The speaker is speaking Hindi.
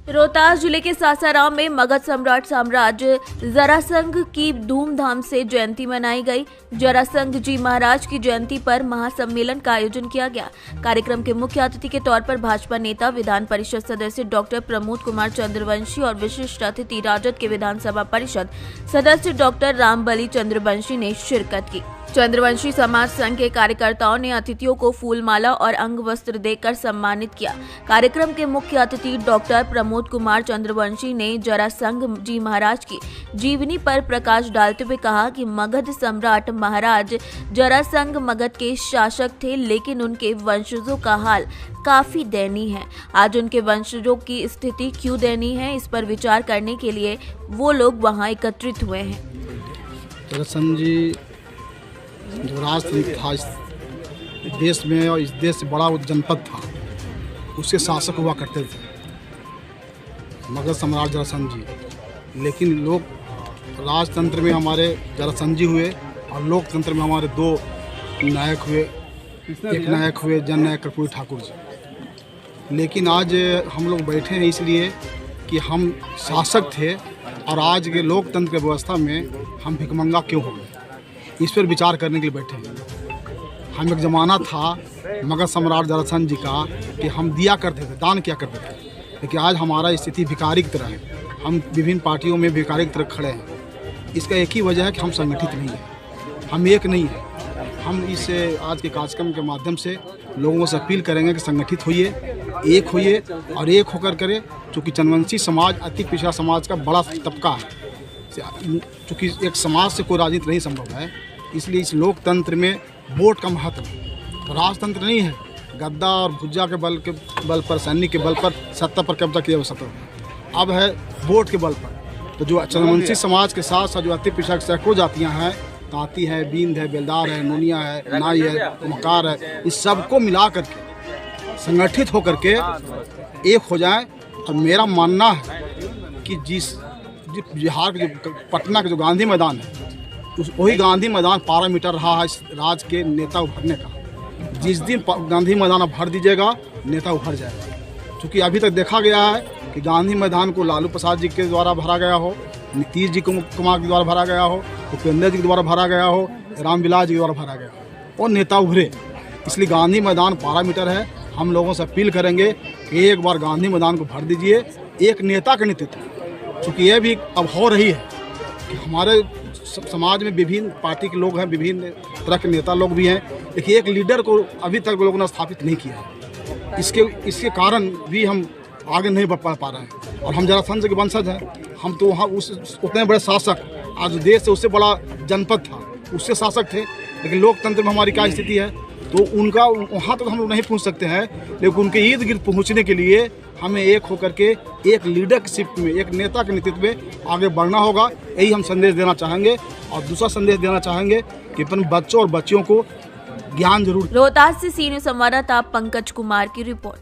रोहतास जिले के सासाराम में मगध सम्राट साम्राज्य जरासंध की धूमधाम से जयंती मनाई गई। जरासंध जी महाराज की जयंती पर महासम्मेलन का आयोजन किया गया। कार्यक्रम के मुख्य अतिथि के तौर पर भाजपा नेता विधान परिषद सदस्य डॉक्टर प्रमोद कुमार चंद्रवंशी और विशिष्ट अतिथि राजद के विधानसभा परिषद सदस्य डॉक्टर रामबली चंद्रवंशी ने शिरकत की। चंद्रवंशी समाज संघ के कार्यकर्ताओं ने अतिथियों को फूलमाला और अंग वस्त्र देकर सम्मानित किया। कार्यक्रम के मुख्य अतिथि डॉक्टर प्रमोद कुमार चंद्रवंशी ने जरासंध जी महाराज की जीवनी पर प्रकाश डालते हुए कहा कि मगध सम्राट महाराज जरासंध मगध के शासक थे, लेकिन उनके वंशजों का हाल काफी दयनीय है। आज उनके वंशजों की स्थिति क्यों दयनीय है, इस पर विचार करने के लिए वो लोग वहां एकत्रित हुए हैं। जरासंध जी जो राजतंत्र था इस देश में, और इस देश से बड़ा वो जनपद था, उसके शासक हुआ करते थे मगध सम्राट जरासंध जी। लेकिन लोग राजतंत्र में हमारे जरासंध जी हुए और लोकतंत्र में हमारे दो नायक हुए। एक नायक हुए जननायक कर्पूरी ठाकुर जी। लेकिन आज हम लोग बैठे हैं इसलिए कि हम शासक थे और आज के लोकतंत्र की व्यवस्था में हम भिखमंगा क्यों हो गए, इस पर विचार करने के लिए बैठे हैं। हम एक ज़माना था मगध सम्राट जरासंध जी का कि हम दिया करते थे, दान किया करते थे, लेकिन आज हमारा स्थिति भिखारी की तरह है। हम विभिन्न पार्टियों में भिखारी की तरह खड़े हैं। इसका एक ही वजह है कि हम संगठित नहीं हैं, हम एक नहीं हैं। हम इस आज के कार्यक्रम के माध्यम से लोगों से अपील करेंगे कि संगठित होइए, एक होइए और एक होकर करें। चूँकि चंद्रवंशी समाज अति पिछड़ा समाज का बड़ा तबका है, चूँकि एक समाज से कोई राजनीति नहीं संभव है, इसलिए इस लोकतंत्र में वोट का महत्व है। तो राजतंत्र नहीं है गद्दा और भुज्जा के बल पर, सैनिक के बल पर सत्ता पर कब्जा किया सत्ता। अब है वोट के बल पर। तो जो चंद्रवंशी समाज के साथ साथ जो अति पिछड़ा सैकड़ों जातियाँ हैं, तांती है, बींद है, बेलदार है, नोनिया है, नाई है, मकार है, इस सबको मिला करके संगठित होकर के एक हो जाए। और मेरा मानना है कि जिस बिहार के जो पटना के जो गांधी मैदान है, वही गांधी मैदान पैरामीटर रहा है इस राज्य के नेता उभरने का। जिस दिन गांधी मैदान भर दीजिएगा, नेता उभर जाएगा। क्योंकि अभी तक देखा गया है कि गांधी मैदान को लालू प्रसाद जी के द्वारा भरा गया हो, नीतीश जी कुमार के द्वारा भरा गया हो, उपेंद्र जी के द्वारा भरा गया हो, रामविलास जी के द्वारा भरा गया हो, और नेता उभरे। इसलिए गांधी मैदान पैरामीटर है। हम लोगों से अपील करेंगे कि एक बार गांधी मैदान को भर दीजिए, एक नेता का नेतृत्व। चूँकि ये भी अब हो रही है कि हमारे समाज में विभिन्न पार्टी के लोग हैं, विभिन्न तरह के नेता लोग भी हैं, लेकिन एक लीडर को अभी तक लोगों ने स्थापित नहीं किया है। इसके कारण भी हम आगे नहीं बढ़ पा रहे हैं। और हम जरासंध के वंशज हैं। हम तो वहाँ उतने बड़े शासक, आज देश से उससे बड़ा जनपद था, उससे शासक थे, लेकिन लोकतंत्र में हमारी क्या स्थिति है, तो उनका वहाँ तक हम लोग नहीं पहुँच सकते हैं। लेकिन उनके इर्द गिर्द पहुँचने के लिए हमें एक होकर के एक लीडरशिप में, एक नेता के नेतृत्व में आगे बढ़ना होगा। यही हम संदेश देना चाहेंगे। और दूसरा संदेश देना चाहेंगे कि अपने बच्चों और बच्चियों को ज्ञान जरूर। रोहतास से सीनियर संवाददाता पंकज कुमार की रिपोर्ट।